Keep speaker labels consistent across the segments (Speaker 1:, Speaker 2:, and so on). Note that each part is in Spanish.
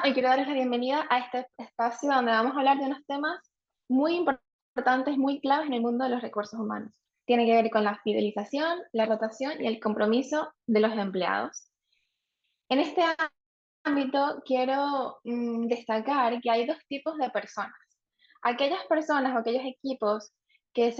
Speaker 1: Hoy quiero darles la bienvenida a este espacio donde vamos a hablar de unos temas muy importantes, muy claves en el mundo de los recursos humanos. Tiene que ver con la fidelización, la rotación y el compromiso de los empleados. En este ámbito quiero destacar que hay dos tipos de personas. Aquellas personas o aquellos equipos que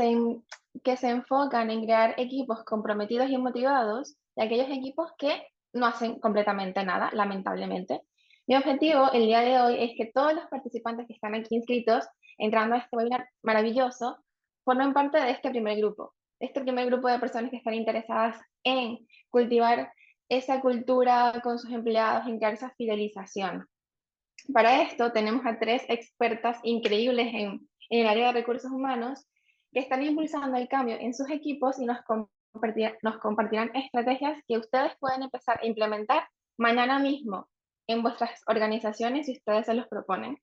Speaker 1: que se enfocan en crear equipos comprometidos y motivados y aquellos equipos que no hacen completamente nada, lamentablemente. Mi objetivo el día de hoy es que todos los participantes que están aquí inscritos, entrando a este webinar maravilloso, formen parte de este primer grupo de personas que están interesadas en cultivar esa cultura con sus empleados, en crear esa fidelización. Para esto tenemos a tres expertas increíbles en el área de recursos humanos que están impulsando el cambio en sus equipos y nos compartirán estrategias que ustedes pueden empezar a implementar mañana mismo en vuestras organizaciones si ustedes se los proponen.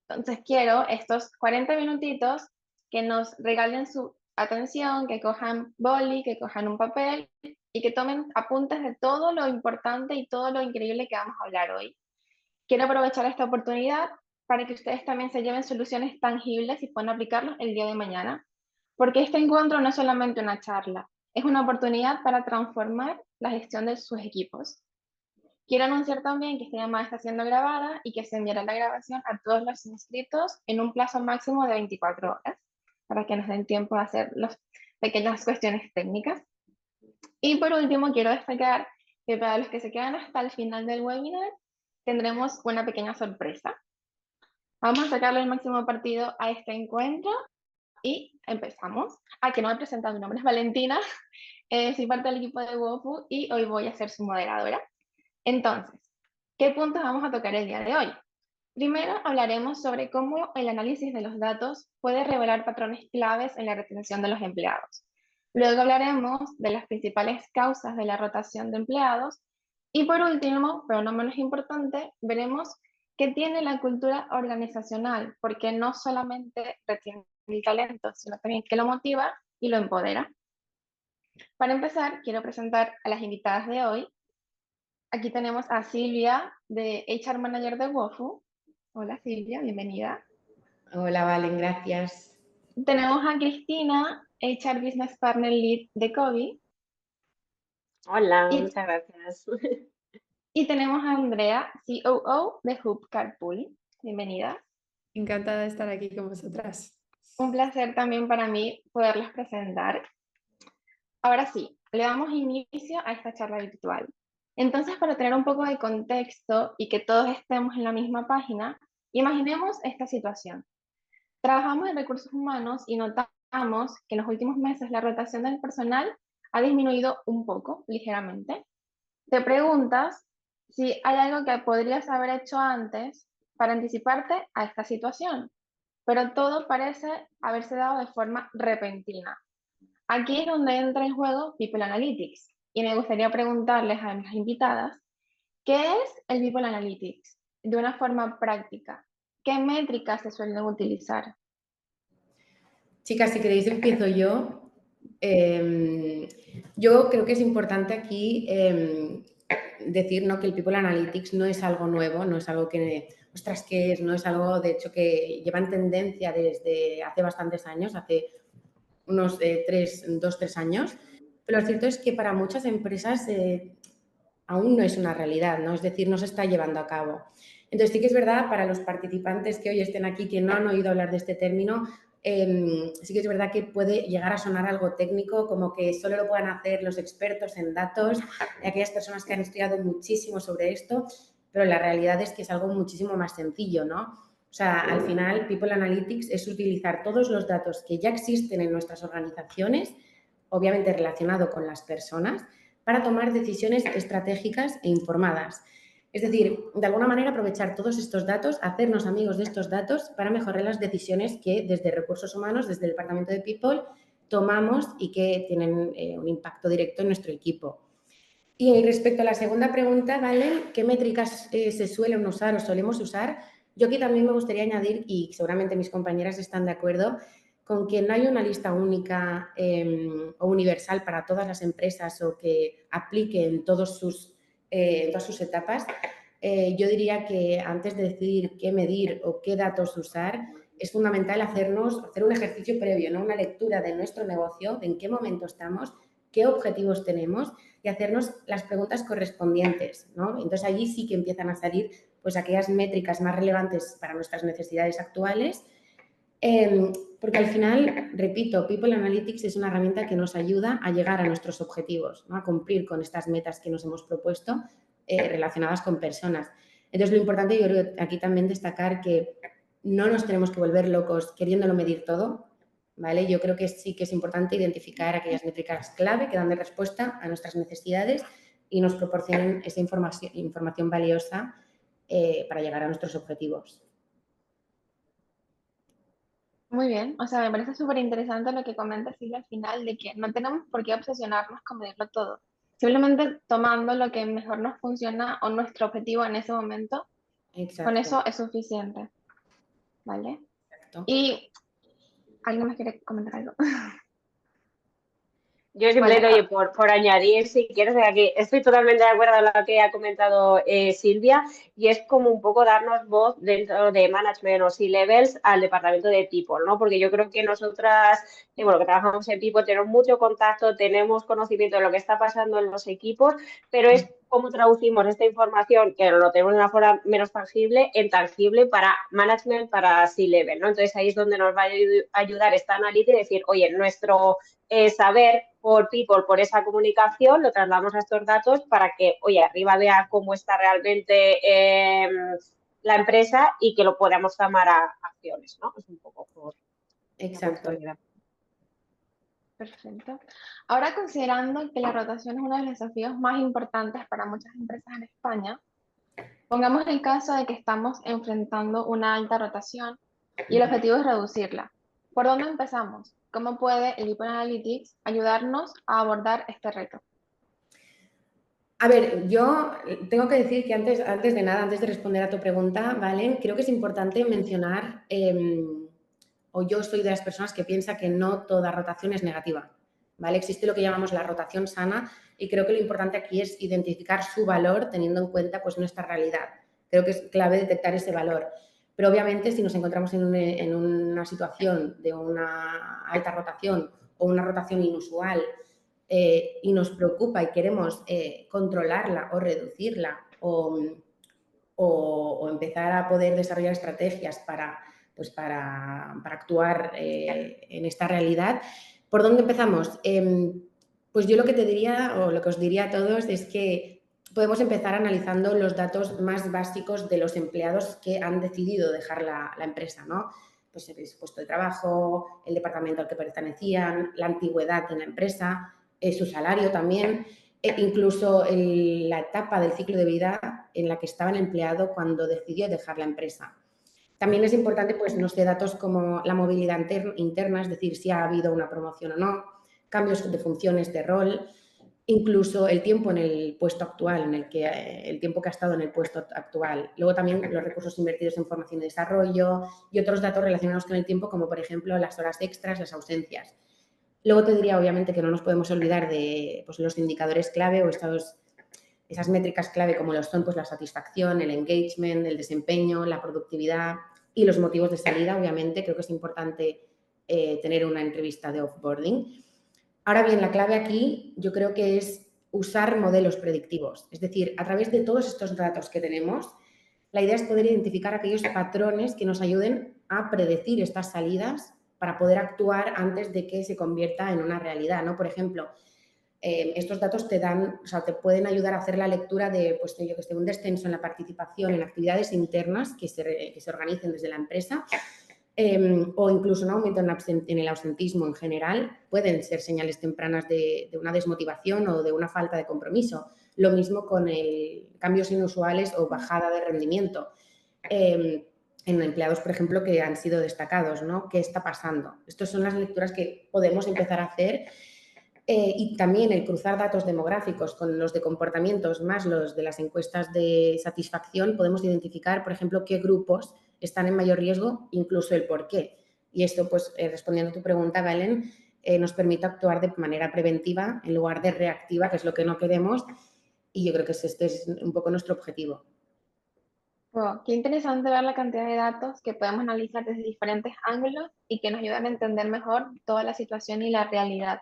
Speaker 1: Entonces quiero estos 40 minutitos que nos regalen su atención, que cojan boli, que cojan un papel y que tomen apuntes de todo lo importante y todo lo increíble que vamos a hablar hoy. Quiero aprovechar esta oportunidad para que ustedes también se lleven soluciones tangibles y puedan aplicarlos el día de mañana, porque este encuentro no es solamente una charla, es una oportunidad para transformar la gestión de sus equipos. Quiero anunciar también que esta llamada está siendo grabada y que se enviará la grabación a todos los inscritos en un plazo máximo de 24 horas, para que nos den tiempo de hacer las pequeñas cuestiones técnicas. Y por último, quiero destacar que para los que se quedan hasta el final del webinar, tendremos una pequeña sorpresa. Vamos a sacarle el máximo partido a este encuentro y empezamos. Que no me he presentado, mi nombre es Valentina, soy parte del equipo de WOFU y hoy voy a ser su moderadora. Entonces, ¿qué puntos vamos a tocar el día de hoy? Primero hablaremos sobre cómo el análisis de los datos puede revelar patrones claves en la retención de los empleados. Luego hablaremos de las principales causas de la rotación de empleados. Y por último, pero no menos importante, veremos qué tiene la cultura organizacional, porque no solamente retiene el talento, sino también que lo motiva y lo empodera. Para empezar, quiero presentar a las invitadas de hoy. Aquí tenemos a Silvia, de HR Manager de WOFU. Hola Silvia, bienvenida.
Speaker 2: Hola, Valen, gracias.
Speaker 1: Tenemos a Cristina, HR Business Partner Lead de COVID.
Speaker 3: Hola,
Speaker 1: Y,
Speaker 3: muchas gracias.
Speaker 1: y tenemos a Andrea, COO de Hub Carpool. Bienvenida.
Speaker 4: Encantada de estar aquí con vosotras.
Speaker 1: Un placer también para mí poderlas presentar. Ahora sí, le damos inicio a esta charla virtual. Entonces, para tener un poco de contexto y que todos estemos en la misma página, imaginemos esta situación. Trabajamos en recursos humanos y notamos que en los últimos meses la rotación del personal ha disminuido un poco, ligeramente. Te preguntas si hay algo que podrías haber hecho antes para anticiparte a esta situación, pero todo parece haberse dado de forma repentina. Aquí es donde entra en juego People Analytics y me gustaría preguntarles a las invitadas, ¿qué es el People Analytics? De una forma práctica, ¿qué métricas se suelen utilizar?
Speaker 2: Chicas, si queréis empiezo yo. Yo creo que es importante aquí decir, ¿no?, que el People Analytics no es algo nuevo, no es algo que, ostras, que es, no es algo, de hecho, que lleva en tendencia desde hace bastantes años, hace unos 2-3 años, pero lo cierto es que para muchas empresas aún no es una realidad, ¿no? Es decir, no se está llevando a cabo. Entonces, sí que es verdad, para los participantes que hoy estén aquí, que no han oído hablar de este término, sí que es verdad que puede llegar a sonar algo técnico, como que solo lo puedan hacer los expertos en datos, aquellas personas que han estudiado muchísimo sobre esto, pero la realidad es que es algo muchísimo más sencillo, ¿no? O sea, al final, People Analytics es utilizar todos los datos que ya existen en nuestras organizaciones, obviamente relacionado con las personas, para tomar decisiones estratégicas e informadas. Es decir, de alguna manera aprovechar todos estos datos, hacernos amigos de estos datos para mejorar las decisiones que desde recursos humanos, desde el departamento de People, tomamos y que tienen un impacto directo en nuestro equipo. Y respecto a la segunda pregunta, Valen, ¿qué métricas se suelen usar o solemos usar? Yo aquí también me gustaría añadir, y seguramente mis compañeras están de acuerdo, con que no hay una lista única o universal para todas las empresas o que aplique en todas sus etapas. yo diría que antes de decidir qué medir o qué datos usar, es fundamental hacer un ejercicio previo, ¿no? Una lectura de nuestro negocio, de en qué momento estamos, qué objetivos tenemos y hacernos las preguntas correspondientes, ¿no? Entonces, allí sí que empiezan a salir pues aquellas métricas más relevantes para nuestras necesidades actuales, porque al final, repito, People Analytics es una herramienta que nos ayuda a llegar a nuestros objetivos, ¿no? A cumplir con estas metas que nos hemos propuesto relacionadas con personas. Entonces, lo importante, yo creo aquí también destacar que no nos tenemos que volver locos queriéndolo medir todo, ¿vale? Yo creo que sí que es importante identificar aquellas métricas clave que dan de respuesta a nuestras necesidades y nos proporcionen esa información valiosa para llegar a nuestros objetivos.
Speaker 1: Muy bien, o sea, me parece súper interesante lo que comenta Silvia al final, de que no tenemos por qué obsesionarnos con medirlo todo. Simplemente tomando lo que mejor nos funciona o nuestro objetivo en ese momento, con
Speaker 2: Exacto,
Speaker 1: eso es suficiente, ¿vale?
Speaker 2: exacto.
Speaker 1: Y ¿alguien más quiere comentar algo?
Speaker 3: Yo
Speaker 1: Vale,
Speaker 3: simplemente, oye, por añadir, si quieres, aquí estoy totalmente de acuerdo con lo que ha comentado Silvia, y es como un poco darnos voz dentro de management o C-levels al departamento de People, ¿no? Porque yo creo que nosotras, bueno, que trabajamos en People, tenemos mucho contacto, tenemos conocimiento de lo que está pasando en los equipos, pero es cómo traducimos esta información, que lo tenemos de una forma menos tangible, en tangible para management, para C-level, ¿no? Entonces ahí es donde nos va a ayudar esta analítica y decir, oye, nuestro saber por People, por esa comunicación, lo trasladamos a estos datos para que, oye, arriba vea cómo está realmente la empresa y que lo podamos tomar a acciones, ¿no? Es un poco por
Speaker 2: Exacto.
Speaker 1: perfecto. Ahora, considerando que la rotación es uno de los desafíos más importantes para muchas empresas en España, pongamos el caso de que estamos enfrentando una alta rotación y el objetivo es reducirla. ¿Por dónde empezamos? ¿Cómo puede el People Analytics ayudarnos a abordar este reto?
Speaker 2: A ver, yo tengo que decir que antes de nada, antes de responder a tu pregunta, Valen, creo que es importante mencionar, o yo soy de las personas que piensa que no toda rotación es negativa, ¿vale? Existe lo que llamamos la rotación sana y creo que lo importante aquí es identificar su valor teniendo en cuenta pues nuestra realidad. Creo que es clave detectar ese valor. Pero obviamente si nos encontramos en una situación de una alta rotación o una rotación inusual, y nos preocupa y queremos controlarla o reducirla o empezar a poder desarrollar estrategias para actuar en esta realidad, ¿por dónde empezamos? Pues yo lo que te diría o lo que os diría a todos es que podemos empezar analizando los datos más básicos de los empleados que han decidido dejar la empresa, ¿no? Pues el puesto de trabajo, el departamento al que pertenecían, la antigüedad de la empresa, su salario también, incluso la etapa del ciclo de vida en la que estaba el empleado cuando decidió dejar la empresa. También es importante, pues, no sé, datos como la movilidad interna, es decir, si ha habido una promoción o no, cambios de funciones, de rol, incluso el tiempo en el puesto actual, el tiempo que ha estado en el puesto actual. Luego también los recursos invertidos en formación y desarrollo y otros datos relacionados con el tiempo, como por ejemplo las horas extras, las ausencias. Luego te diría, obviamente, que no nos podemos olvidar de pues, los indicadores clave o esas métricas clave como lo son pues, la satisfacción, el engagement, el desempeño, la productividad y los motivos de salida, obviamente. Creo que es importante tener una entrevista de offboarding. Ahora bien, la clave aquí yo creo que es usar modelos predictivos. Es decir, a través de todos estos datos que tenemos, la idea es poder identificar aquellos patrones que nos ayuden a predecir estas salidas para poder actuar antes de que se convierta en una realidad, ¿no? Por ejemplo, estos datos te pueden ayudar a hacer la lectura de, pues, yo que sé, un descenso en la participación en actividades internas que se organicen desde la empresa, o incluso un aumento en el ausentismo en general, pueden ser señales tempranas de una desmotivación o de una falta de compromiso. Lo mismo con cambios inusuales o bajada de rendimiento. En empleados, por ejemplo, que han sido destacados, ¿no? ¿Qué está pasando? Estas son las lecturas que podemos empezar a hacer y también el cruzar datos demográficos con los de comportamientos más los de las encuestas de satisfacción, podemos identificar, por ejemplo, qué grupos están en mayor riesgo, incluso el por qué. Y esto, pues, respondiendo a tu pregunta, Valen, nos permite actuar de manera preventiva en lugar de reactiva, que es lo que no queremos, y yo creo que este es un poco nuestro objetivo.
Speaker 1: Wow, qué interesante ver la cantidad de datos que podemos analizar desde diferentes ángulos y que nos ayudan a entender mejor toda la situación y la realidad.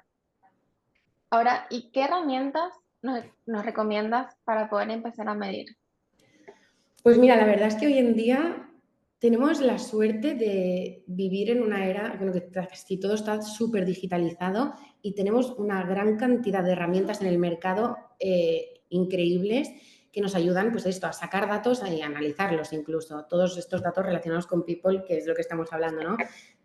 Speaker 1: Ahora, ¿y qué herramientas nos recomiendas para poder empezar a medir?
Speaker 2: Pues mira, la verdad es que hoy en día tenemos la suerte de vivir en una era en la que casi todo está súper digitalizado y tenemos una gran cantidad de herramientas en el mercado increíbles que nos ayudan, pues esto, a sacar datos y a analizarlos incluso. Todos estos datos relacionados con People, que es lo que estamos hablando, ¿no?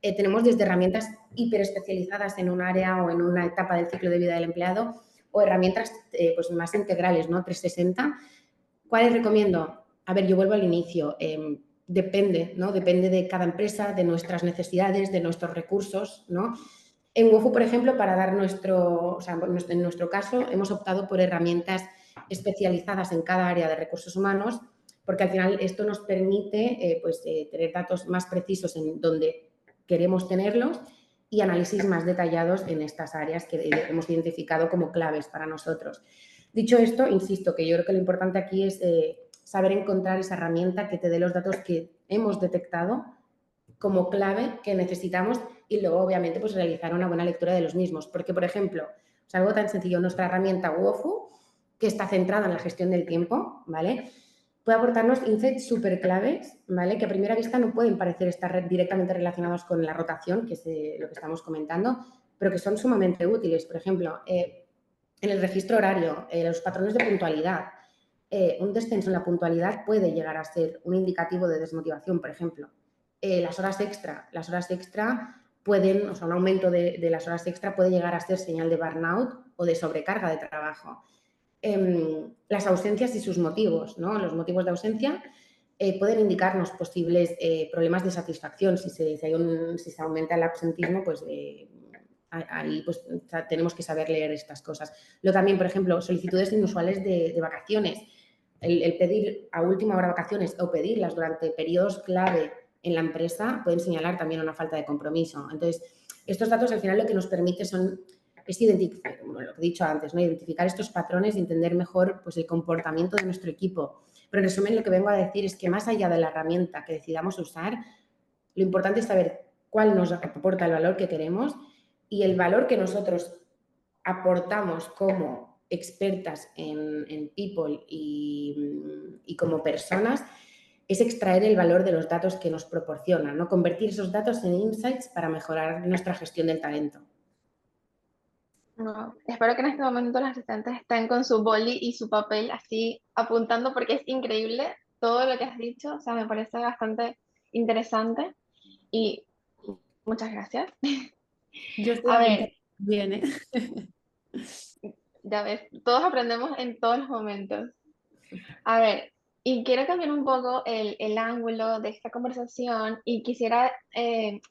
Speaker 2: Tenemos desde herramientas hiper especializadas en un área o en una etapa del ciclo de vida del empleado o herramientas pues más integrales, ¿no? 360. ¿Cuáles recomiendo? A ver, yo vuelvo al inicio. Depende, ¿no? Depende de cada empresa, de nuestras necesidades, de nuestros recursos, ¿no? En Wofu, por ejemplo, para dar en nuestro caso, hemos optado por herramientas especializadas en cada área de recursos humanos, porque al final esto nos permite tener datos más precisos en donde queremos tenerlos y análisis más detallados en estas áreas que hemos identificado como claves para nosotros. Dicho esto, insisto que yo creo que lo importante aquí es saber encontrar esa herramienta que te dé los datos que hemos detectado como clave que necesitamos y luego, obviamente, pues realizar una buena lectura de los mismos. Porque, por ejemplo, es algo tan sencillo, nuestra herramienta Wofu, que está centrada en la gestión del tiempo, ¿vale? Puede aportarnos insights súper claves, ¿vale? Que a primera vista no pueden parecer estar directamente relacionados con la rotación, que es lo que estamos comentando, pero que son sumamente útiles. Por ejemplo, en el registro horario, los patrones de puntualidad. Un descenso en la puntualidad puede llegar a ser un indicativo de desmotivación, por ejemplo. Las horas extra pueden, o sea, un aumento de las horas extra puede llegar a ser señal de burnout o de sobrecarga de trabajo. Las ausencias y sus motivos, ¿no? Los motivos de ausencia pueden indicarnos posibles problemas de satisfacción. Si se aumenta el absentismo, pues ahí pues tenemos que saber leer estas cosas. Luego también, por ejemplo, solicitudes inusuales de vacaciones. El pedir a última hora vacaciones o pedirlas durante periodos clave en la empresa pueden señalar también una falta de compromiso. Entonces, estos datos al final lo que nos permite es identificar, como lo que he dicho antes, ¿no? Identificar estos patrones y entender mejor pues, el comportamiento de nuestro equipo. Pero en resumen, lo que vengo a decir es que más allá de la herramienta que decidamos usar, lo importante es saber cuál nos aporta el valor que queremos y el valor que nosotros aportamos como expertas en People y como personas es extraer el valor de los datos que nos proporcionan, ¿no? Convertir esos datos en insights para mejorar nuestra gestión del talento.
Speaker 1: No, espero que en este momento los asistentes estén con su boli y su papel así apuntando porque es increíble todo lo que has dicho, o sea, me parece bastante interesante y muchas gracias.
Speaker 4: Yo estoy
Speaker 1: A ver,
Speaker 4: apuntando bien, ¿eh?
Speaker 1: ya ves, todos aprendemos en todos los momentos. A ver, y quiero cambiar un poco el ángulo de esta conversación y quisiera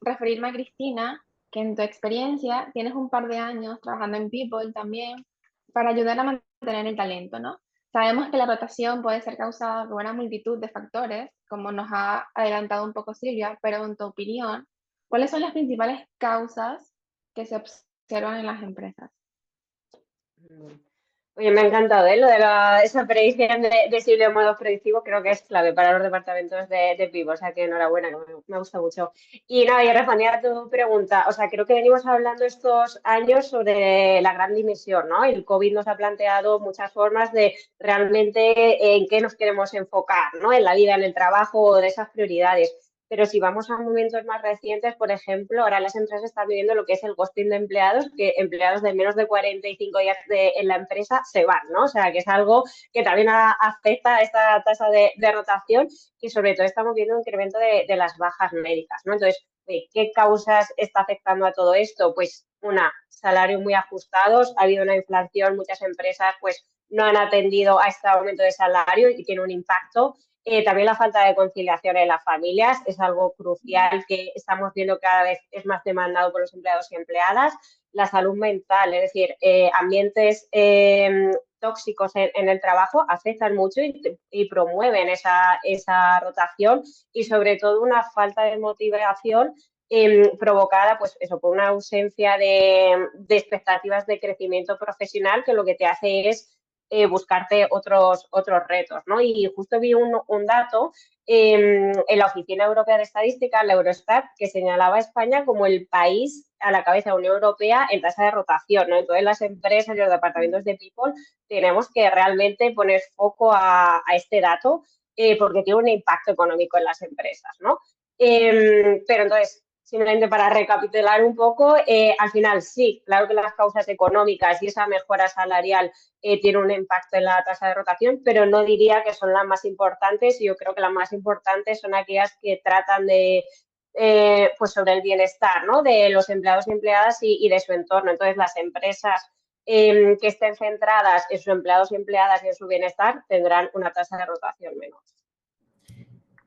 Speaker 1: referirme a Cristina, que en tu experiencia tienes un par de años trabajando en People también para ayudar a mantener el talento, ¿no? Sabemos que la rotación puede ser causada por una multitud de factores, como nos ha adelantado un poco Silvia, pero en tu opinión, ¿cuáles son las principales causas que se observan en las empresas?
Speaker 3: Oye, me ha encantado, ¿eh? Lo de esa predicción de Silvia en modo predictivo, creo que es clave para los departamentos de PIB, o sea que enhorabuena, que me gusta mucho. Y nada, y respondía a tu pregunta, o sea, creo que venimos hablando estos años sobre la gran dimisión, ¿no? El COVID nos ha planteado muchas formas de realmente en qué nos queremos enfocar, ¿no? En la vida, en el trabajo o de esas prioridades. Pero si vamos a momentos más recientes, por ejemplo, ahora las empresas están viviendo lo que es el ghosting de empleados, que empleados de menos de 45 días en la empresa se van, ¿no? O sea, que es algo que también afecta a esta tasa de rotación y sobre todo estamos viendo un incremento de las bajas médicas, ¿no? Entonces, ¿qué causas está afectando a todo esto? Pues salarios muy ajustados, ha habido una inflación, muchas empresas pues no han atendido a este aumento de salario y tiene un impacto. También la falta de conciliación en las familias es algo crucial que estamos viendo cada vez es más demandado por los empleados y empleadas. La salud mental, es decir, ambientes tóxicos en el trabajo afectan mucho y promueven esa rotación y sobre todo una falta de motivación provocada pues eso, por una ausencia de expectativas de crecimiento profesional que lo que te hace es buscarte otros retos, ¿no? Y justo vi un dato en la Oficina Europea de Estadística, la Eurostat, que señalaba a España como el país a la cabeza de la Unión Europea en tasa de rotación, ¿no? Entonces, las empresas y los departamentos de People tenemos que realmente poner foco a este dato porque tiene un impacto económico en las empresas, ¿no? Pero entonces, simplemente para recapitular un poco, al final sí, claro que las causas económicas y esa mejora salarial tiene un impacto en la tasa de rotación, pero no diría que son las más importantes. Yo creo que las más importantes son aquellas que tratan de, pues sobre el bienestar, ¿no? De los empleados y empleadas y de su entorno. Entonces, las empresas que estén centradas en sus empleados y empleadas y en su bienestar tendrán una tasa de rotación menor.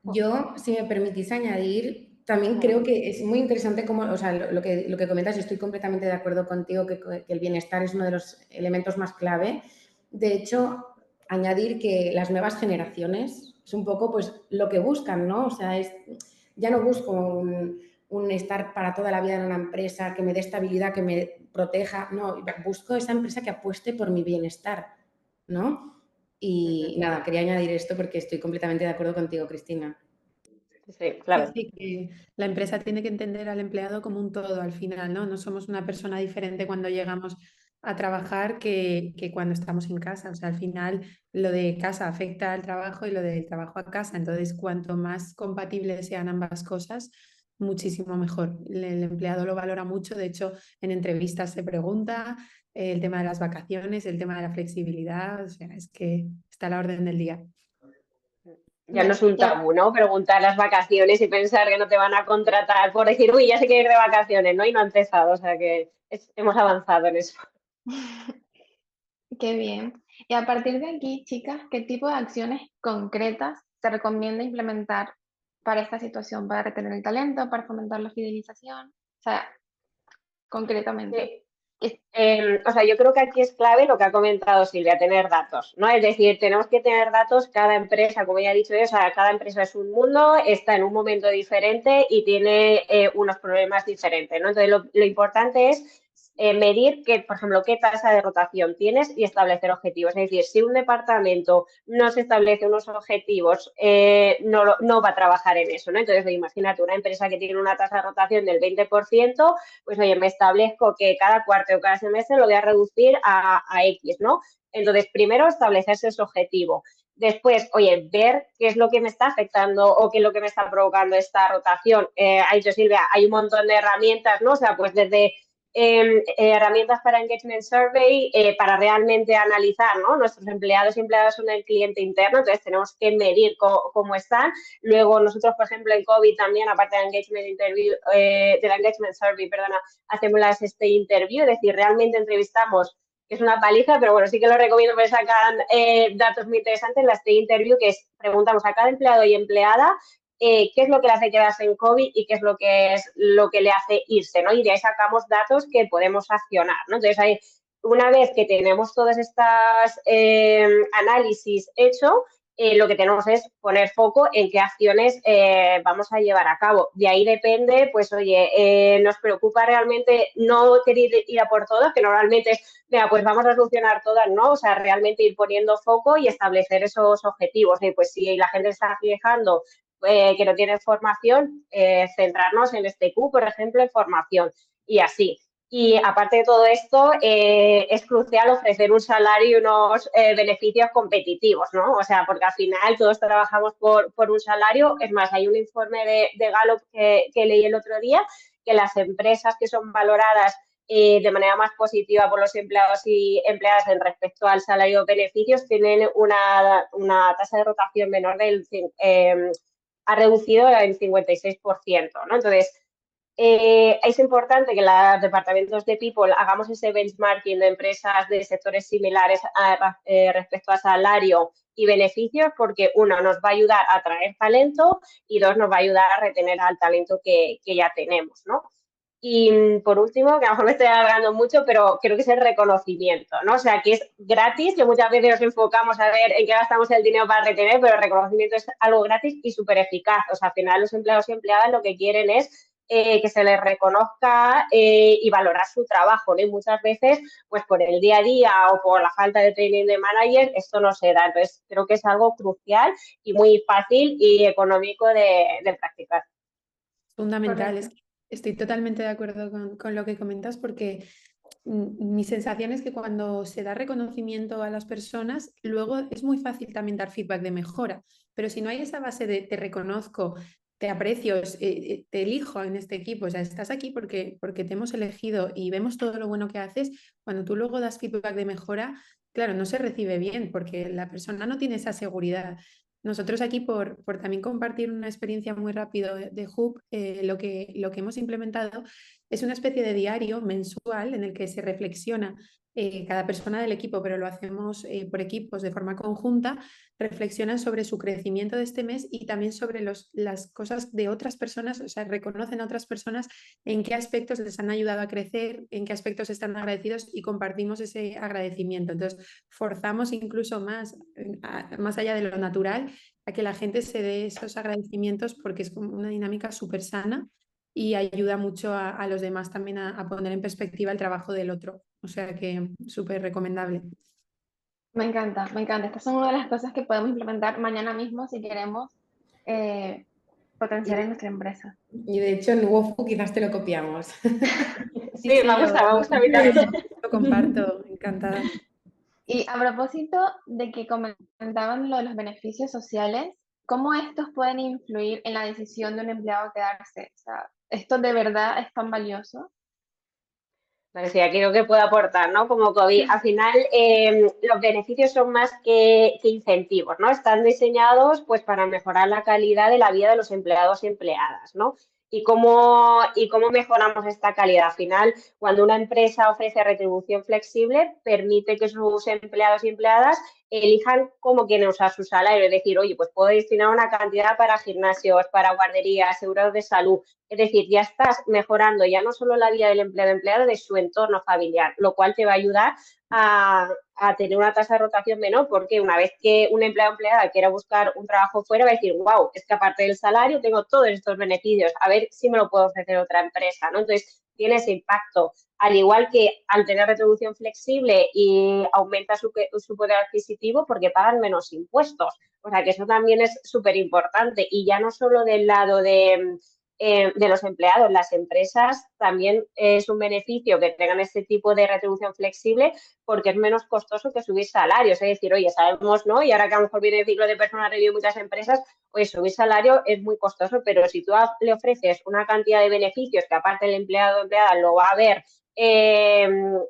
Speaker 2: Yo, si me permitís añadir, también creo que es muy interesante como, o sea, lo que comentas, y estoy completamente de acuerdo contigo que el bienestar es uno de los elementos más clave. De hecho, añadir que las nuevas generaciones es un poco pues lo que buscan, ¿no? O sea, ya no busco un estar para toda la vida en una empresa que me dé estabilidad, que me proteja, no, busco esa empresa que apueste por mi bienestar, ¿no? Y nada, quería añadir esto porque estoy completamente de acuerdo contigo, Cristina.
Speaker 3: Sí, claro.
Speaker 4: Sí, que la empresa tiene que entender al empleado como un todo al final, ¿no? No somos una persona diferente cuando llegamos a trabajar que cuando estamos en casa. O sea, al final lo de casa afecta al trabajo y lo del trabajo a casa. Entonces, cuanto más compatibles sean ambas cosas, muchísimo mejor. El empleado lo valora mucho. De hecho, en entrevistas se pregunta el tema de las vacaciones, el tema de la flexibilidad. O sea, es que está a la orden del día.
Speaker 3: Ya no es un tabú, ¿no? Preguntar las vacaciones y pensar que no te van a contratar por decir, uy, ya sé que ir de vacaciones, ¿no? Y no han empezado, o sea que hemos avanzado en eso.
Speaker 1: Qué bien. Y a partir de aquí, chicas, ¿qué tipo de acciones concretas se recomienda implementar para esta situación, para retener el talento, para fomentar la fidelización? O sea, concretamente.
Speaker 3: O sea, yo creo que aquí es clave lo que ha comentado Silvia, tener datos, ¿no? Es decir, tenemos que tener datos, cada empresa, como ya he dicho yo, o sea, cada empresa es un mundo, está en un momento diferente y tiene unos problemas diferentes, ¿no? Entonces, lo importante es medir, por ejemplo, qué tasa de rotación tienes y establecer objetivos. Es decir, si un departamento no se establece unos objetivos, no va a trabajar en eso, ¿no? Entonces, imagínate una empresa que tiene una tasa de rotación del 20%, pues oye, me establezco que cada cuarto o cada semestre lo voy a reducir a X, ¿no? Entonces, primero establecerse ese objetivo. Después, oye, ver qué es lo que me está afectando o qué es lo que me está provocando esta rotación. Ha dicho Silvia, hay un montón de herramientas, ¿no? O sea, pues desde herramientas para engagement survey, para realmente analizar, ¿no? Nuestros empleados y empleadas son el cliente interno, entonces tenemos que medir cómo están. Luego nosotros, por ejemplo, en COVID también, aparte de engagement interview, de la engagement survey, perdona, hacemos las stay interview, es decir, realmente entrevistamos, que es una paliza, pero bueno, sí que lo recomiendo porque sacan datos muy interesantes, la stay interview, que es preguntamos a cada empleado y empleada qué es lo que le hace quedarse en COVID y qué es lo que le hace irse, ¿no? Y de ahí sacamos datos que podemos accionar, ¿no? Entonces, una vez que tenemos todos estos análisis hecho, lo que tenemos es poner foco en qué acciones vamos a llevar a cabo. De ahí depende, pues, oye, nos preocupa realmente no querer ir a por todas, que normalmente es, mira, pues vamos a solucionar todas, ¿no? O sea, realmente ir poniendo foco y establecer esos objetivos. Pues si la gente está fijando que no tienen formación, centrarnos en este Q, por ejemplo, en formación y así. Y aparte de todo esto, es crucial ofrecer un salario y unos beneficios competitivos, ¿no? O sea, porque al final todos trabajamos por un salario. Es más, hay un informe de Gallup que leí el otro día, que las empresas que son valoradas de manera más positiva por los empleados y empleadas en respecto al salario beneficios tienen una tasa de rotación menor del ha reducido el 56%, ¿no? Entonces, es importante que los departamentos de People hagamos ese benchmarking de empresas de sectores similares respecto a salario y beneficios, porque uno, nos va a ayudar a atraer talento y dos, nos va a ayudar a retener al talento que ya tenemos, ¿no? Y por último, que a lo mejor me estoy alargando mucho, pero creo que es el reconocimiento, ¿no? O sea, que es gratis, que muchas veces nos enfocamos a ver en qué gastamos el dinero para retener, pero el reconocimiento es algo gratis y súper eficaz. O sea, al final los empleados y empleadas lo que quieren es que se les reconozca y valorar su trabajo, ¿no? Y muchas veces, pues por el día a día o por la falta de training de manager, esto no se da. Entonces, creo que es algo crucial y muy fácil y económico de practicar.
Speaker 4: Fundamental, es
Speaker 1: Correcto.
Speaker 4: que estoy totalmente de acuerdo con lo que comentas porque mi sensación es que cuando se da reconocimiento a las personas, luego es muy fácil también dar feedback de mejora, pero si no hay esa base de te reconozco, te aprecio, te elijo en este equipo, o sea, estás aquí porque te hemos elegido y vemos todo lo bueno que haces, cuando tú luego das feedback de mejora, claro, no se recibe bien porque la persona no tiene esa seguridad. Nosotros aquí, por también compartir una experiencia muy rápido de Hub, lo que hemos implementado es una especie de diario mensual en el que se reflexiona cada persona del equipo, pero lo hacemos por equipos de forma conjunta, reflexionan sobre su crecimiento de este mes y también sobre las cosas de otras personas, o sea, reconocen a otras personas en qué aspectos les han ayudado a crecer, en qué aspectos están agradecidos y compartimos ese agradecimiento. Entonces, forzamos incluso más allá de lo natural, a que la gente se dé esos agradecimientos porque es como una dinámica súper sana y ayuda mucho a los demás también a poner en perspectiva el trabajo del otro. O sea que súper recomendable.
Speaker 1: Me encanta, me encanta. Estas son una de las cosas que podemos implementar mañana mismo si queremos potenciar en nuestra empresa.
Speaker 2: Y de hecho en Wofu quizás te lo copiamos.
Speaker 3: Sí, me gusta a mí también.
Speaker 4: Lo comparto, encantada.
Speaker 1: Y a propósito de que comentaban lo de los beneficios sociales, ¿cómo estos pueden influir en la decisión de un empleado quedarse? O sea, ¿esto de verdad es tan valioso?
Speaker 3: Parecía que lo que puede aportar, ¿no? Como COVID. Al final, los beneficios son más que incentivos, ¿no? Están diseñados, pues, para mejorar la calidad de la vida de los empleados y empleadas, ¿no? ¿Y cómo mejoramos esta calidad? Al final, cuando una empresa ofrece retribución flexible, permite que sus empleados y empleadas elijan cómo quieren usar su salario. Es decir, oye, pues puedo destinar una cantidad para gimnasios, para guarderías, seguros de salud. Es decir, ya estás mejorando ya no solo la vida del empleado, de su entorno familiar, lo cual te va a ayudar a tener una tasa de rotación menor, porque una vez que un empleado o empleada quiera buscar un trabajo fuera, va a decir, wow, es que aparte del salario tengo todos estos beneficios, a ver si me lo puedo ofrecer otra empresa, ¿no? Entonces, tiene ese impacto. Al igual que al tener retribución flexible y aumenta su poder adquisitivo porque pagan menos impuestos. O sea, que eso también es súper importante. Y ya no solo del lado de los empleados, las empresas también es un beneficio que tengan este tipo de retribución flexible porque es menos costoso que subir salarios. Es decir, oye, sabemos, ¿no? Y ahora que a lo mejor viene el ciclo de personal review en muchas empresas, oye, subir salario es muy costoso, pero si tú le ofreces una cantidad de beneficios que aparte el empleado o empleada lo va a ver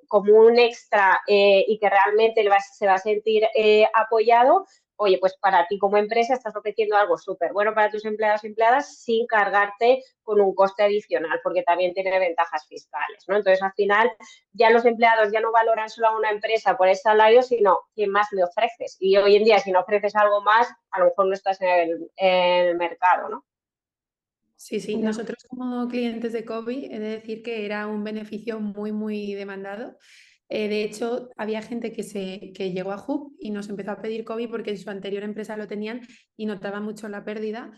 Speaker 3: como un extra y que realmente se va a sentir apoyado, oye, pues para ti como empresa estás ofreciendo algo súper bueno para tus empleados y empleadas sin cargarte con un coste adicional, porque también tiene ventajas fiscales, ¿no? Entonces, al final, ya los empleados ya no valoran solo a una empresa por el salario, sino qué más me ofreces. Y hoy en día, si no ofreces algo más, a lo mejor no estás en el mercado, ¿no?
Speaker 4: Sí, sí,
Speaker 1: Ya.
Speaker 4: nosotros como clientes de COVID he de decir que era un beneficio muy, muy demandado. De hecho, había gente que llegó a Hub y nos empezó a pedir COVID porque en su anterior empresa lo tenían y notaba mucho la pérdida.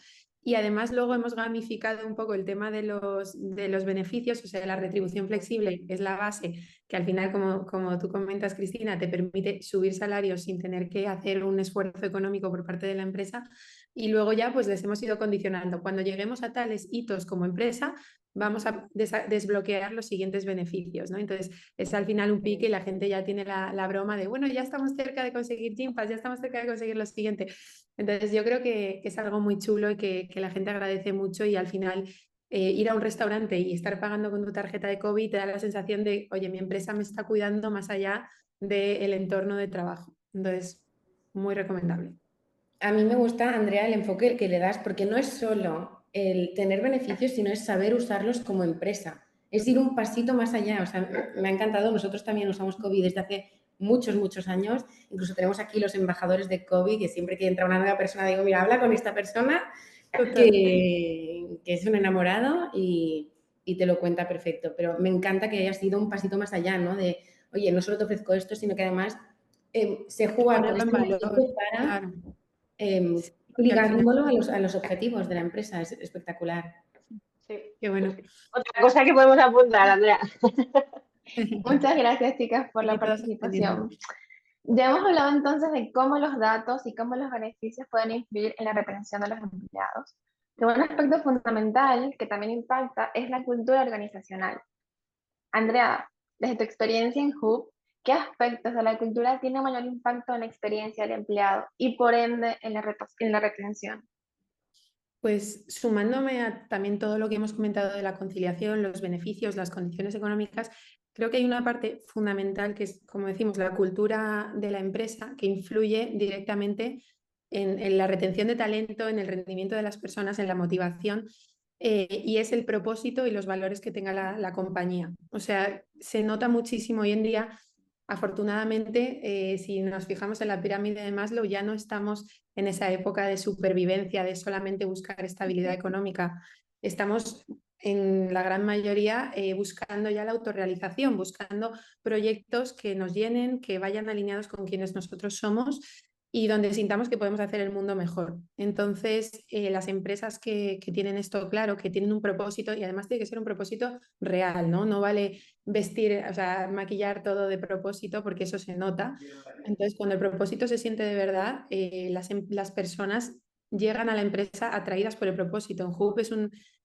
Speaker 4: Y además luego hemos gamificado un poco el tema de los beneficios, o sea, la retribución flexible es la base, que al final, como tú comentas, Cristina, te permite subir salarios sin tener que hacer un esfuerzo económico por parte de la empresa. Y luego ya pues les hemos ido condicionando. Cuando lleguemos a tales hitos como empresa, vamos a desbloquear los siguientes beneficios, ¿no? Entonces es al final un pique y la gente ya tiene la broma de, bueno, ya estamos cerca de conseguir Gympass, ya estamos cerca de conseguir lo siguiente. Entonces yo creo que es algo muy chulo y que la gente agradece mucho y al final ir a un restaurante y estar pagando con tu tarjeta de COVID te da la sensación de, oye, mi empresa me está cuidando más allá del entorno de trabajo. Entonces, muy recomendable.
Speaker 2: A mí me gusta, Andrea, el enfoque que le das, porque no es solo el tener beneficios, sino es saber usarlos como empresa. Es ir un pasito más allá. O sea, me ha encantado. Nosotros también usamos COVID desde hace muchos, muchos años. Incluso tenemos aquí los embajadores de COVID, que siempre que entra una nueva persona digo, mira, habla con esta persona que es un enamorado y te lo cuenta perfecto. Pero me encanta que hayas ido un pasito más allá, ¿no? De, oye, no solo te ofrezco esto, sino que además sé jugar con
Speaker 4: Ponerlo en
Speaker 2: este
Speaker 4: valor,
Speaker 2: beneficio para
Speaker 4: claro. Sí, porque al final
Speaker 2: ligándolo a los objetivos de la empresa. Es espectacular.
Speaker 3: Sí.
Speaker 4: Qué bueno.
Speaker 3: Otra cosa que podemos apuntar, Andrea.
Speaker 1: Muchas gracias, chicas, por la
Speaker 4: Aquí todos aprendiendo.
Speaker 1: participación. Ya hemos hablado entonces de cómo los datos y cómo los beneficios pueden influir en la retención de los empleados. Pero un aspecto fundamental que también impacta es la cultura organizacional. Andrea, desde tu experiencia en Hub, ¿qué aspectos de la cultura tienen mayor impacto en la experiencia del empleado y por ende en la retención?
Speaker 4: Pues sumándome a también todo lo que hemos comentado de la conciliación, los beneficios, las condiciones económicas, creo que hay una parte fundamental que es, como decimos, la cultura de la empresa que influye directamente en la retención de talento, en el rendimiento de las personas, en la motivación, y es el propósito y los valores que tenga la compañía. O sea, se nota muchísimo hoy en día. Afortunadamente, si nos fijamos en la pirámide de Maslow, ya no estamos en esa época de supervivencia, de solamente buscar estabilidad económica. Estamos en la gran mayoría buscando ya la autorrealización, buscando proyectos que nos llenen, que vayan alineados con quienes nosotros somos y donde sintamos que podemos hacer el mundo mejor. Entonces, las empresas que tienen esto claro, que tienen un propósito, y además tiene que ser un propósito real, ¿no? No vale vestir, o sea, maquillar todo de propósito porque eso se nota. Entonces, cuando el propósito se siente de verdad, las personas llegan a la empresa atraídas por el propósito. En Hub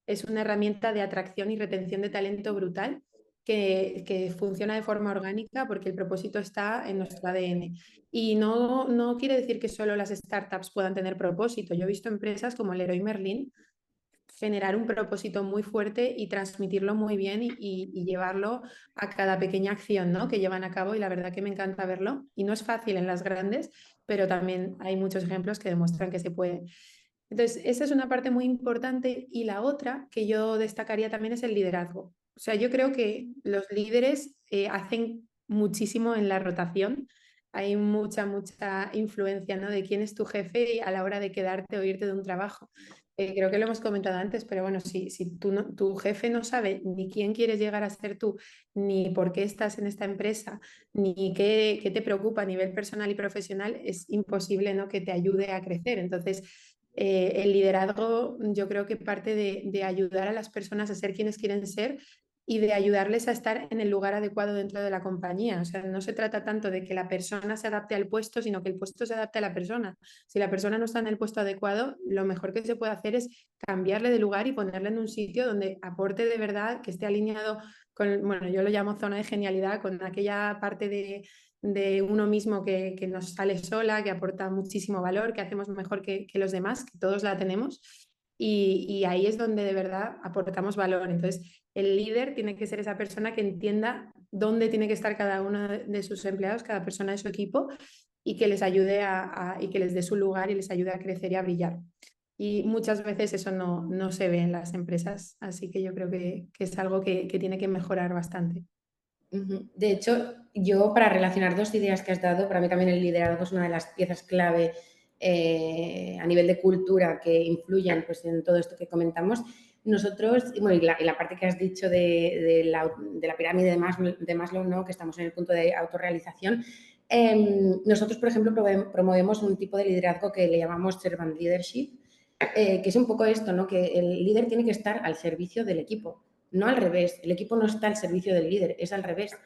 Speaker 4: es una herramienta de atracción y retención de talento brutal que funciona de forma orgánica porque el propósito está en nuestro ADN. Y no quiere decir que solo las startups puedan tener propósito. Yo he visto empresas como Leroy Merlin generar un propósito muy fuerte y transmitirlo muy bien y llevarlo a cada pequeña acción, ¿no?, que llevan a cabo, y la verdad que me encanta verlo. Y no es fácil en las grandes, pero también hay muchos ejemplos que demuestran que se puede. Entonces, esa es una parte muy importante, y la otra que yo destacaría también es el liderazgo. O sea, yo creo que los líderes hacen muchísimo en la rotación. Hay mucha influencia, ¿no?, de quién es tu jefe a la hora de quedarte o irte de un trabajo. Creo que lo hemos comentado antes, pero bueno, si tu jefe no sabe ni quién quieres llegar a ser tú, ni por qué estás en esta empresa, ni qué te preocupa a nivel personal y profesional, es imposible, ¿no?, que te ayude a crecer. Entonces, el liderazgo yo creo que parte de ayudar a las personas a ser quienes quieren ser y de ayudarles a estar en el lugar adecuado dentro de la compañía. O sea, no se trata tanto de que la persona se adapte al puesto, sino que el puesto se adapte a la persona. Si la persona no está en el puesto adecuado, lo mejor que se puede hacer es cambiarle de lugar y ponerle en un sitio donde aporte de verdad, que esté alineado con, bueno, yo lo llamo zona de genialidad, con aquella parte de uno mismo que nos sale sola, que aporta muchísimo valor, que hacemos mejor que los demás, que todos la tenemos. Y ahí es donde de verdad aportamos valor. Entonces, el líder tiene que ser esa persona que entienda dónde tiene que estar cada uno de sus empleados, cada persona de su equipo, y que les ayude y que les dé su lugar y les ayude a crecer y a brillar. Y muchas veces eso no se ve en las empresas, así que yo creo que es algo que tiene que mejorar bastante.
Speaker 2: De hecho, yo para relacionar dos ideas que has dado, para mí también el liderazgo es una de las piezas clave a nivel de cultura que influyen pues, en todo esto que comentamos. Nosotros, bueno, y la parte que has dicho de la pirámide de Maslow, ¿no?, que estamos en el punto de autorrealización, nosotros, por ejemplo, promovemos un tipo de liderazgo que le llamamos servant leadership, que es un poco esto, ¿no?, que el líder tiene que estar al servicio del equipo. No al revés, el equipo no está al servicio del líder, es al revés.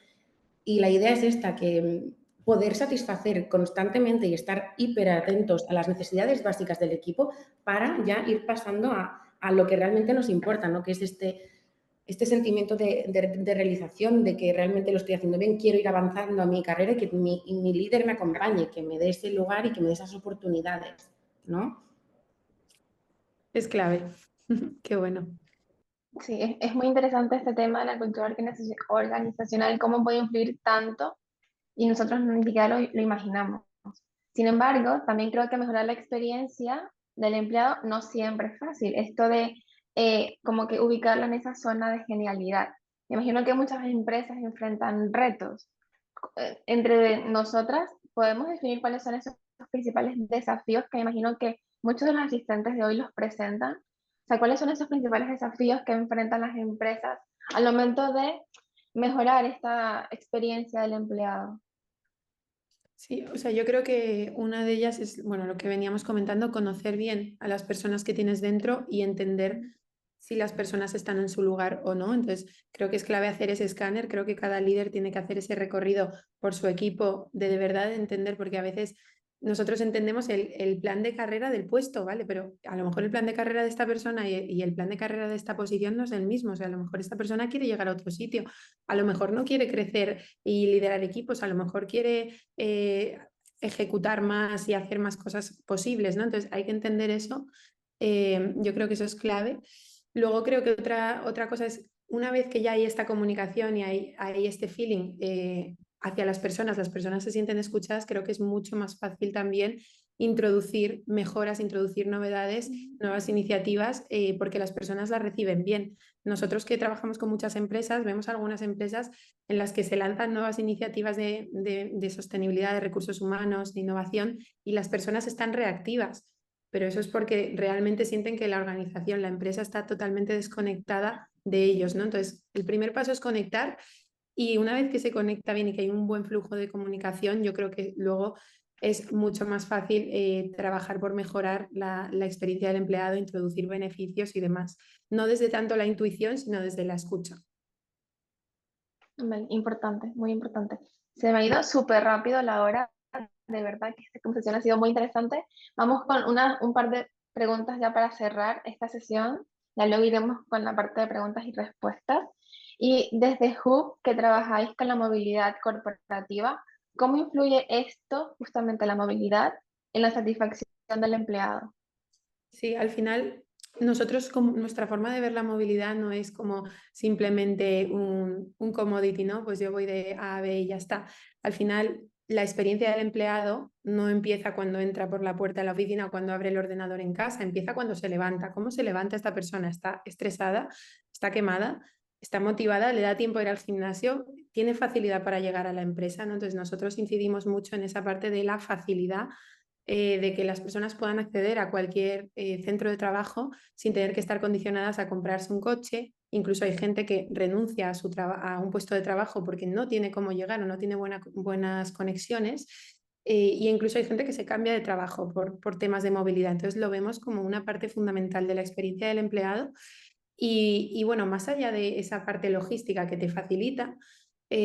Speaker 2: Y la idea es esta, que poder satisfacer constantemente y estar hiper atentos a las necesidades básicas del equipo para ya ir pasando a lo que realmente nos importa, ¿no?, que es este sentimiento de realización, de que realmente lo estoy haciendo bien, quiero ir avanzando a mi carrera y que mi líder me acompañe, que me dé ese lugar y que me dé esas oportunidades, ¿no?
Speaker 4: Es clave. Qué bueno.
Speaker 1: Sí, es muy interesante este tema de la cultura organizacional, cómo puede influir tanto y nosotros ni siquiera lo imaginamos. Sin embargo, también creo que mejorar la experiencia del empleado no siempre es fácil. Esto de como que ubicarlo en esa zona de genialidad. Me imagino que muchas empresas enfrentan retos. Entre nosotras podemos definir cuáles son esos principales desafíos que me imagino que muchos de los asistentes de hoy los presentan. O sea, ¿cuáles son esos principales desafíos que enfrentan las empresas al momento de mejorar esta experiencia del empleado?
Speaker 4: Sí, o sea, yo creo que una de ellas es, bueno, lo que veníamos comentando, conocer bien a las personas que tienes dentro y entender si las personas están en su lugar o no. Entonces, creo que es clave hacer ese escáner, creo que cada líder tiene que hacer ese recorrido por su equipo de verdad entender, porque a veces nosotros entendemos el plan de carrera del puesto, ¿vale? Pero a lo mejor el plan de carrera de esta persona y el plan de carrera de esta posición no es el mismo. O sea, a lo mejor esta persona quiere llegar a otro sitio, a lo mejor no quiere crecer y liderar equipos, a lo mejor quiere ejecutar más y hacer más cosas posibles, ¿no? Entonces hay que entender eso. Yo creo que eso es clave. Luego creo que otra cosa es, una vez que ya hay esta comunicación y hay este feeling hacia las personas se sienten escuchadas, creo que es mucho más fácil también introducir mejoras, introducir novedades, nuevas iniciativas, porque las personas las reciben bien. Nosotros que trabajamos con muchas empresas, vemos algunas empresas en las que se lanzan nuevas iniciativas de sostenibilidad, de recursos humanos, de innovación, y las personas están reactivas, pero eso es porque realmente sienten que la organización, la empresa está totalmente desconectada de ellos, ¿no? Entonces, el primer paso es conectar, y una vez que se conecta bien y que hay un buen flujo de comunicación, yo creo que luego es mucho más fácil trabajar por mejorar la experiencia del empleado, introducir beneficios y demás. No desde tanto la intuición, sino desde la escucha.
Speaker 1: Vale, importante, muy importante. Se me ha ido súper rápido la hora, de verdad que esta conversación ha sido muy interesante. Vamos con un par de preguntas ya para cerrar esta sesión. Ya luego iremos con la parte de preguntas y respuestas. Y desde Hub, que trabajáis con la movilidad corporativa, ¿cómo influye esto, justamente la movilidad, en la satisfacción del empleado?
Speaker 4: Sí, al final nosotros, como nuestra forma de ver la movilidad no es como simplemente un commodity, ¿no? Pues yo voy de A a B y ya está. Al final, la experiencia del empleado no empieza cuando entra por la puerta de la oficina o cuando abre el ordenador en casa, empieza cuando se levanta. ¿Cómo se levanta esta persona? ¿Está estresada? ¿Está quemada? ¿Está motivada? ¿Le da tiempo a ir al gimnasio? ¿Tiene facilidad para llegar a la empresa? ¿No? Entonces nosotros incidimos mucho en esa parte de la facilidad, de que las personas puedan acceder a cualquier centro de trabajo sin tener que estar condicionadas a comprarse un coche. Incluso hay gente que renuncia a un puesto de trabajo porque no tiene cómo llegar o no tiene buenas conexiones. Y incluso hay gente que se cambia de trabajo por temas de movilidad. Entonces lo vemos como una parte fundamental de la experiencia del empleado. Y bueno, más allá de esa parte logística que te facilita,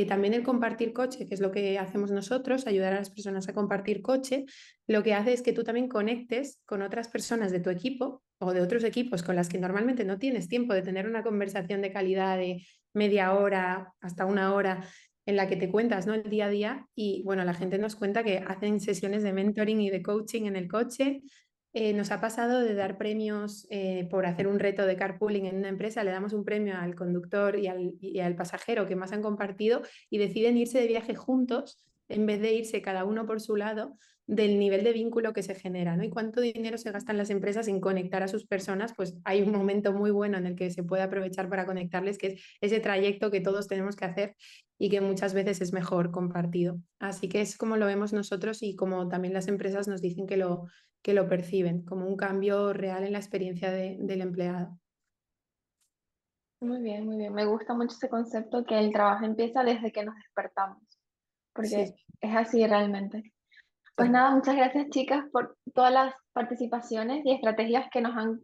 Speaker 4: también el compartir coche, que es lo que hacemos nosotros, ayudar a las personas a compartir coche, lo que hace es que tú también conectes con otras personas de tu equipo o de otros equipos con las que normalmente no tienes tiempo de tener una conversación de calidad de media hora hasta una hora en la que te cuentas, ¿no?, el día a día. Y bueno, la gente nos cuenta que hacen sesiones de mentoring y de coaching en el coche. Nos ha pasado de dar premios por hacer un reto de carpooling en una empresa. Le damos un premio al conductor y al pasajero que más han compartido, y deciden irse de viaje juntos en vez de irse cada uno por su lado, del nivel de vínculo que se genera, ¿no? Y cuánto dinero se gastan las empresas en conectar a sus personas. Pues hay un momento muy bueno en el que se puede aprovechar para conectarles, que es ese trayecto que todos tenemos que hacer y que muchas veces es mejor compartido. Así que es como lo vemos nosotros, y como también las empresas nos dicen que lo perciben como un cambio real en la experiencia del empleado.
Speaker 1: Muy bien, muy bien. Me gusta mucho ese concepto que el trabajo empieza desde que nos despertamos,
Speaker 4: Sí,
Speaker 1: porque es así realmente. Pues
Speaker 4: total.
Speaker 1: nada, muchas gracias chicas por todas las participaciones y estrategias que nos han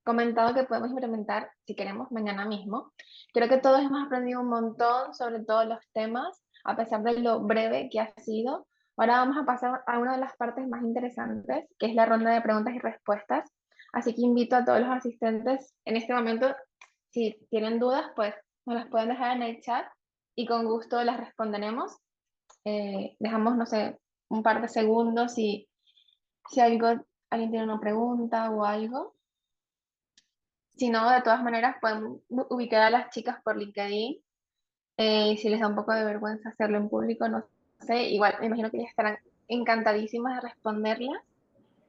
Speaker 1: comentado que podemos implementar si queremos mañana mismo. Creo que todos hemos aprendido un montón sobre todos los temas, a pesar de lo breve que ha sido. Ahora vamos a pasar a una de las partes más interesantes, que es la ronda de preguntas y respuestas. Así que invito a todos los asistentes en este momento, si tienen dudas, pues nos las pueden dejar en el chat y con gusto las responderemos. Dejamos, no sé, un par de segundos si alguien tiene una pregunta o algo. Si no, de todas maneras pueden ubicar a las chicas por LinkedIn. Si les da un poco de vergüenza hacerlo en público, no sé, igual me imagino que ellas estarán encantadísimas de responderlas.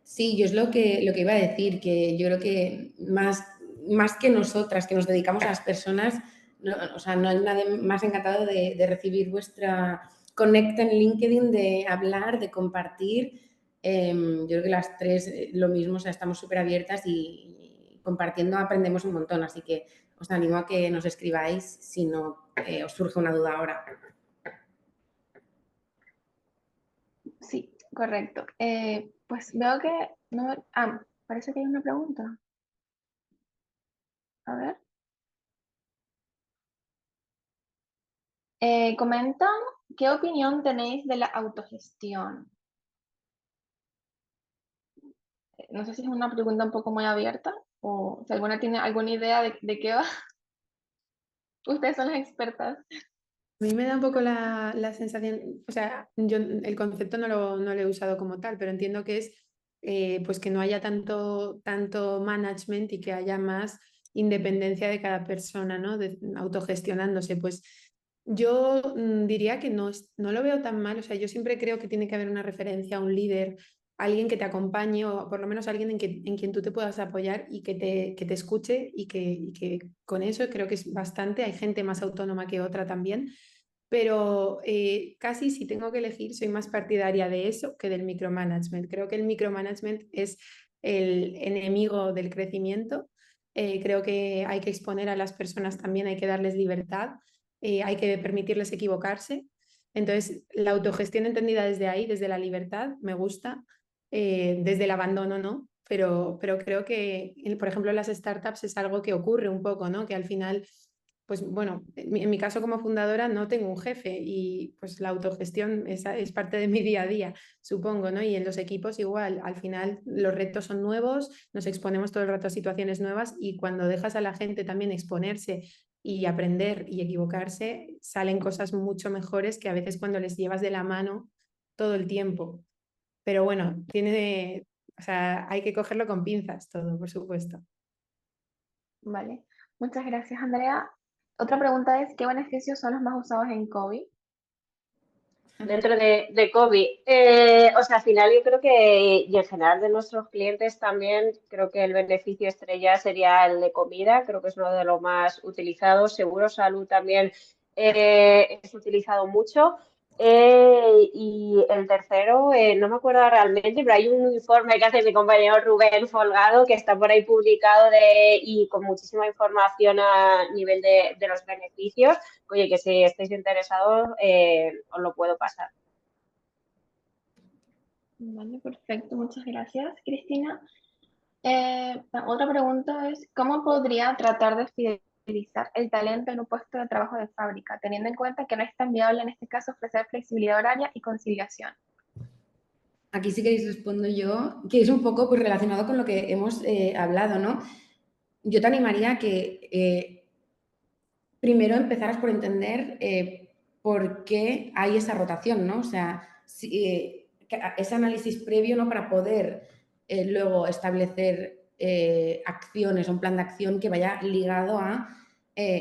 Speaker 2: Sí, yo es lo que iba a decir, que yo creo que más que nosotras, que nos dedicamos a las personas, no, o sea, no hay nadie más encantado de recibir vuestra conecta en LinkedIn, de hablar, de compartir. Yo creo que las tres lo mismo, o sea, estamos súper abiertas y compartiendo aprendemos un montón, así que os animo a que nos escribáis si no os surge una duda ahora.
Speaker 1: Sí, correcto. Pues veo que no, parece que hay una pregunta. A ver. Comentan, ¿qué opinión tenéis de la autogestión? No sé si es una pregunta un poco muy abierta o si alguna tiene alguna idea de qué va. Ustedes son las expertas.
Speaker 4: A mí me da un poco la sensación, o sea, yo el concepto no lo he usado como tal, pero entiendo que es pues que no haya tanto management y que haya más independencia de cada persona, ¿no? Autogestionándose. Pues yo diría que no lo veo tan mal, o sea, yo siempre creo que tiene que haber una referencia a un líder, alguien que te acompañe o por lo menos alguien en quien tú te puedas apoyar y que te escuche y que con eso creo que es bastante. Hay gente más autónoma que otra también, pero casi si tengo que elegir, soy más partidaria de eso que del micromanagement. Creo que el micromanagement es el enemigo del crecimiento. Creo que hay que exponer a las personas también, hay que darles libertad, hay que permitirles equivocarse. Entonces, la autogestión entendida desde ahí, desde la libertad, me gusta. Desde el abandono no, pero creo que, por ejemplo, en las startups es algo que ocurre un poco, ¿no? Que al final pues bueno, en mi caso como fundadora no tengo un jefe y pues la autogestión es parte de mi día a día, supongo, ¿no? Y en los equipos igual, al final los retos son nuevos, nos exponemos todo el rato a situaciones nuevas y cuando dejas a la gente también exponerse y aprender y equivocarse, salen cosas mucho mejores que a veces cuando les llevas de la mano todo el tiempo. Pero bueno, o sea, hay que cogerlo con pinzas todo, por supuesto.
Speaker 1: Vale. Muchas gracias, Andrea. Otra pregunta es, ¿qué beneficios son los más usados en COVID?
Speaker 3: Dentro de COVID. O sea, al final yo creo que, y en general de nuestros clientes también, creo que el beneficio estrella sería el de comida, creo que es uno de los más utilizados. Seguro salud también es utilizado mucho. Y el tercero, no me acuerdo realmente, pero hay un informe que hace mi compañero Rubén Folgado que está por ahí publicado y con muchísima información a nivel de los beneficios. Oye, que si estáis interesados, os lo puedo pasar.
Speaker 1: Vale, perfecto. Muchas gracias, Cristina. Otra pregunta es, ¿cómo podría tratar de fidelizar el talento en un puesto de trabajo de fábrica, teniendo en cuenta que no es tan viable en este caso ofrecer flexibilidad horaria y conciliación?
Speaker 2: Aquí sí que respondo yo, que es un poco pues, relacionado con lo que hemos hablado, ¿no? Yo te animaría a que primero empezaras por entender por qué hay esa rotación, ¿no? O sea, ese análisis previo, ¿no? Para poder luego establecer acciones, un plan de acción que vaya ligado a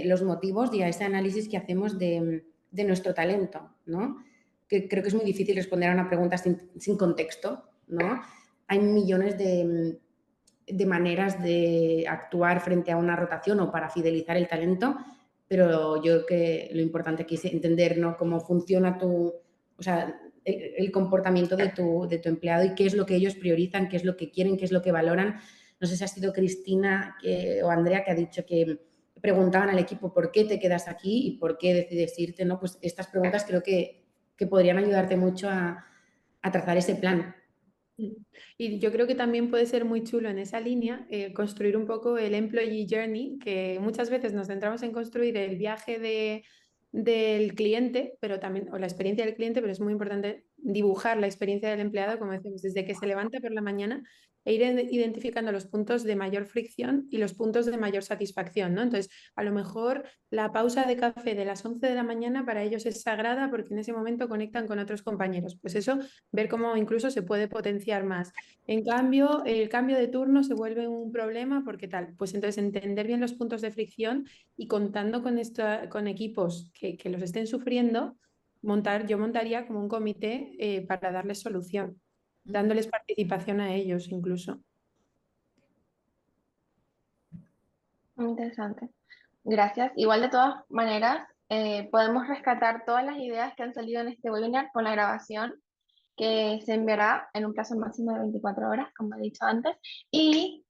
Speaker 2: los motivos y a ese análisis que hacemos de nuestro talento, ¿no? Que creo que es muy difícil responder a una pregunta sin contexto, ¿no? Hay millones de maneras de actuar frente a una rotación o para fidelizar el talento, pero yo creo que lo importante aquí es entender, ¿no? Cómo funciona o sea, el comportamiento de tu empleado y qué es lo que ellos priorizan, qué es lo que quieren, qué es lo que valoran. No sé si ha sido Cristina o Andrea que ha dicho que preguntaban al equipo por qué te quedas aquí y por qué decides irte, ¿no? Pues estas preguntas creo que podrían ayudarte mucho a trazar ese plan.
Speaker 4: Y yo creo que también puede ser muy chulo en esa línea construir un poco el employee journey, que muchas veces nos centramos en construir el viaje del cliente, pero también, o la experiencia del cliente, pero es muy importante dibujar la experiencia del empleado, como decimos, desde que se levanta por la mañana e ir identificando los puntos de mayor fricción y los puntos de mayor satisfacción, ¿no? Entonces, a lo mejor la pausa de café de las 11 de la mañana para ellos es sagrada porque en ese momento conectan con otros compañeros. Pues eso, ver cómo incluso se puede potenciar más. En cambio, el cambio de turno se vuelve un problema porque tal, pues entonces entender bien los puntos de fricción y contando con equipos que los estén sufriendo, yo montaría como un comité para darles solución, dándoles participación a ellos incluso.
Speaker 1: Muy interesante. Gracias. Igual de todas maneras, podemos rescatar todas las ideas que han salido en este webinar con la grabación que se enviará en un plazo máximo de 24 horas, como he dicho antes. Y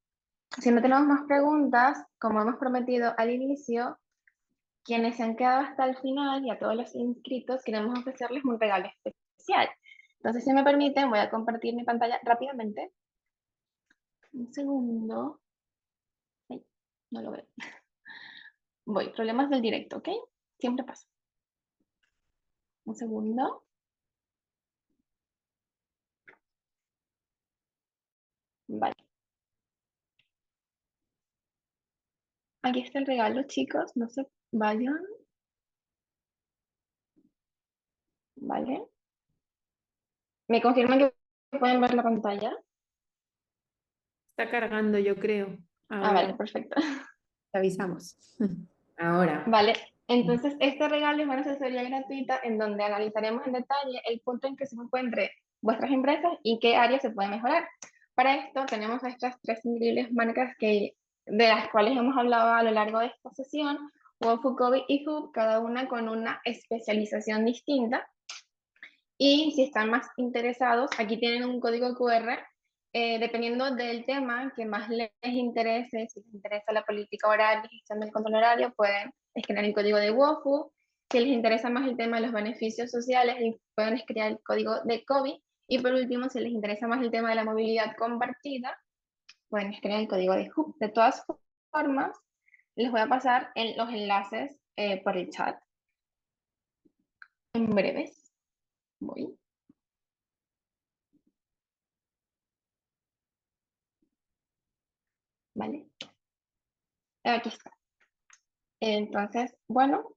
Speaker 1: si no tenemos más preguntas, como hemos prometido al inicio, quienes se han quedado hasta el final y a todos los inscritos, queremos ofrecerles un regalo especial. Entonces, si me permiten, voy a compartir mi pantalla rápidamente. Un segundo. Ay, no lo veo. Voy, problemas del directo, ¿ok? Siempre pasa. Un segundo. Vale. Aquí está el regalo, chicos. No se vayan. Vale. ¿Me confirman que pueden ver la pantalla?
Speaker 4: Está cargando, yo creo.
Speaker 1: Ah, vale,
Speaker 4: Ahora
Speaker 1: perfecto.
Speaker 4: te avisamos.
Speaker 2: Ahora.
Speaker 1: Vale, entonces este regalo es una asesoría gratuita en donde analizaremos en detalle el punto en que se encuentre vuestras empresas y qué áreas se pueden mejorar. Para esto tenemos a estas 3 increíbles marcas de las cuales hemos hablado a lo largo de esta sesión, Wofu, Kobe y Hub, cada una con una especialización distinta. Y si están más interesados, aquí tienen un código QR. Dependiendo del tema que más les interese, si les interesa la política horaria y gestión del control horario, pueden escanear el código de WOFU. Si les interesa más el tema de los beneficios sociales, pueden escanear el código de COVID. Y por último, si les interesa más el tema de la movilidad compartida, pueden escanear el código de HUB. De todas formas, les voy a pasar los enlaces por el chat en breves. Voy. ¿Vale? Aquí está. Entonces, bueno,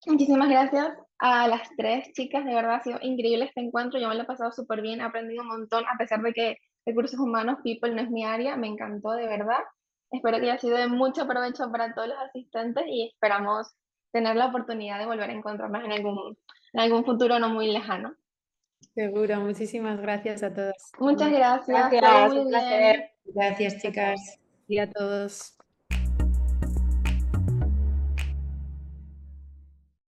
Speaker 1: muchísimas gracias a las 3 chicas, de verdad ha sido increíble este encuentro, yo me lo he pasado súper bien, he aprendido un montón, a pesar de que recursos humanos, people no es mi área, me encantó de verdad. Espero que haya sido de mucho provecho para todos los asistentes y esperamos tener la oportunidad de volver a encontrarnos en algún futuro no muy lejano.
Speaker 4: Seguro, muchísimas gracias a todos.
Speaker 1: Muchas gracias, todo
Speaker 3: Gracias,
Speaker 1: muy
Speaker 3: un
Speaker 1: bien.
Speaker 3: placer.
Speaker 2: Gracias, chicas.
Speaker 4: Y a todos.